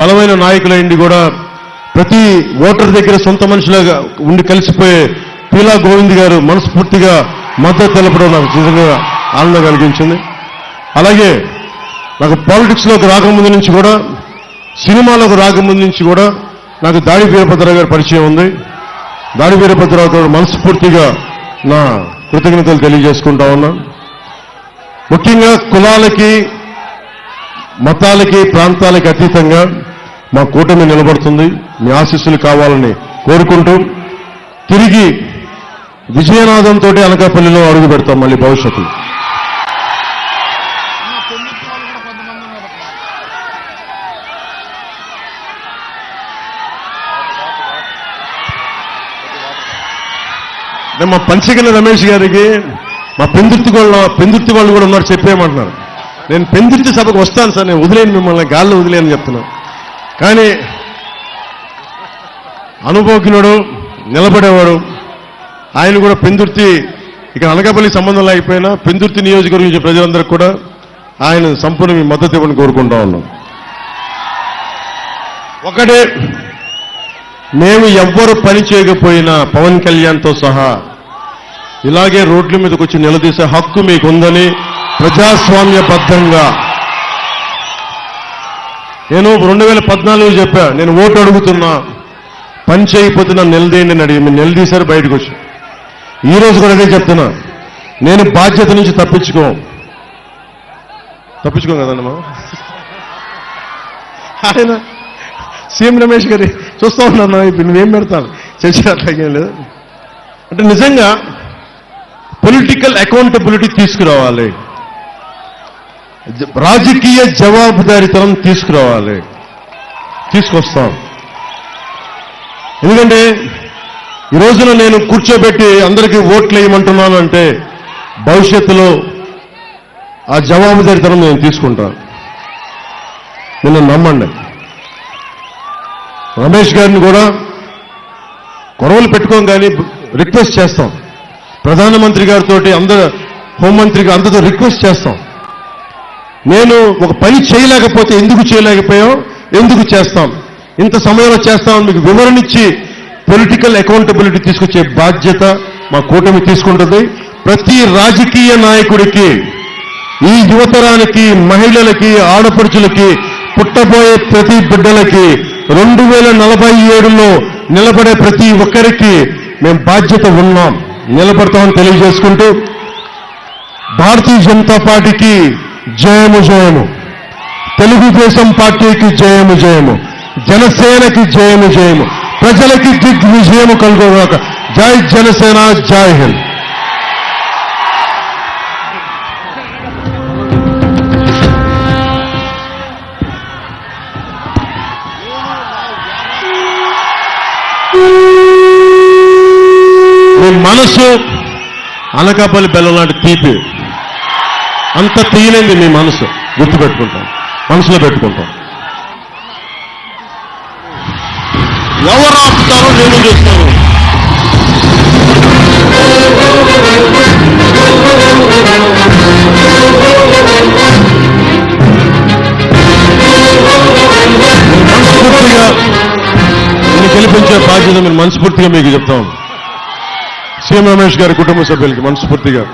బలమైన నాయకులైంది కూడా ప్రతి ఓటర్ దగ్గర సొంత మనుషులుగా ఉండి కలిసిపోయే పీలా గోవింద్ గారు మనస్ఫూర్తిగా మద్దతు తెలపడం నాకు నిజంగా ఆనందం కలిగించింది. అలాగే నాకు పాలిటిక్స్లోకి రాకముందు నుంచి కూడా సినిమాలోకి రాకముందు నుంచి కూడా నాకు దాడి వీరభద్రరావు గారి పరిచయం ఉంది. దాడి వీరభద్రరావు గారు మనస్ఫూర్తిగా నా కృతజ్ఞతలు తెలియజేసుకుంటా ఉన్నా. ముఖ్యంగా కులాలకి మతాలకి ప్రాంతాలకి అతీతంగా మా కూటమి నిలబడుతుంది. మీ ఆశీస్సులు కావాలని కోరుకుంటూ తిరిగి విజయనాథంతో అనకాపల్లిలో అడుగు పెడతాం మళ్ళీ భవిష్యత్తులో. మా పంచగిరి రమేష్ గారికి మా పెందుర్తి వాళ్ళు కూడా ఉన్నారు, చెప్పేయమంటున్నారు. నేను పెందుర్తి సభకు వస్తాను సార్, నేను వదిలేను, మిమ్మల్ని గాల్లో వదిలేని చెప్తున్నాను. కానీ అనుభవజ్ఞుడు, నిలబడేవాడు. ఆయన కూడా పెందుర్తి, ఇక్కడ అనకాపల్లి సంబంధం లేకపోయినా పెందుర్తి నియోజకవర్గం ప్రజలందరికీ కూడా ఆయన సంపూర్ణ మీ మద్దతు ఇవ్వని కోరుకుంటా ఉన్నాం. ఒకటే, మేము ఎవ్వరు పని చేయకపోయినా పవన్ కళ్యాణ్తో సహా ఇలాగే రోడ్ల మీదకి వచ్చి నిలదీసే హక్కు మీకుందని ప్రజాస్వామ్యబద్ధంగా నేను 2014 చెప్పా, నేను ఓటు అడుగుతున్నా, పని చేయకపోతే నన్ను నిలదీయండి అని అడిగి మీరు నిలదీశారు, బయటకు వచ్చి. ఈ రోజు కూడా అదే చెప్తున్నా, నేను బాధ్యత నుంచి తప్పించుకోం కదన్నా మా ఆయన సీఎం రమేష్ గారి చూస్తూ ఉన్నాను, ఇప్పుడు నువ్వేం పెడతాను చర్చ అట్లాగేం లేదు. అంటే నిజంగా పొలిటికల్ అకౌంటబిలిటీ తీసుకురావాలి, రాజకీయ జవాబుదారీతనం తీసుకురావాలి, తీసుకొస్తాం. ఎందుకంటే ఈ రోజున నేను కూర్చోబెట్టి అందరికీ ఓట్లు వేయమంటున్నాను అంటే భవిష్యత్తులో ఆ జవాబుదారీతనం నేను తీసుకుంటాను. నిన్ను నమ్మండి. రమేష్ గారిని కూడా గొడవలు పెట్టుకోం, కానీ రిక్వెస్ట్ చేస్తాం. ప్రధానమంత్రి గారితో, అందరు హోంమంత్రికి అందరితో రిక్వెస్ట్ చేస్తాం. నేను ఒక పని చేయలేకపోతే ఎందుకు చేయలేకపోయాం, ఎందుకు చేస్తాం, ఇంత సమయంలో చేస్తామని మీకు వివరణిచ్చి పొలిటికల్ అకౌంటబిలిటీ తీసుకొచ్చే బాధ్యత మా కూటమి తీసుకుంటుంది. ప్రతి రాజకీయ నాయకుడికి, ఈ యువతరానికి, మహిళలకి, ఆడపడుచులకి, పుట్టబోయే ప్రతి బిడ్డలకి 2047లో నిలబడే ప్రతి ఒక్కరికి మేము బాధ్యత ఉన్నాం, నిలబడతామని తెలియజేసుకుంటూ భారతీయ జనతా పార్టీకి జయము జయము, తెలుగుదేశం పార్టీకి జయము జయము, జనసేనకి జయము జయము, ప్రజలకి దిగ్విజయము కలుగుగాక. జై జనసేన, జై హింద్. మీ మనసు అనకాపల్లి బెల్లం లాంటి తీపి, అంత తీయలేంది మీ మనసు, గుర్తుపెట్టుకుంటాం, మనసులో పెట్టుకుంటాం. ఎవరు ఆపుతారో నేను చూస్తాను. మనస్ఫూర్తిగా నేను గెలిపించే బాధ్యత మీరు మనస్ఫూర్తిగా మీకు చెప్తాం. సీఎం రమేష్ గారి కుటుంబ సభ్యులకి మనస్ఫూర్తిగా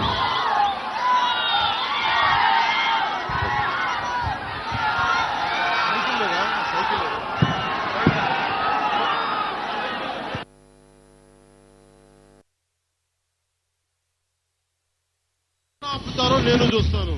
నేను చూస్తాను.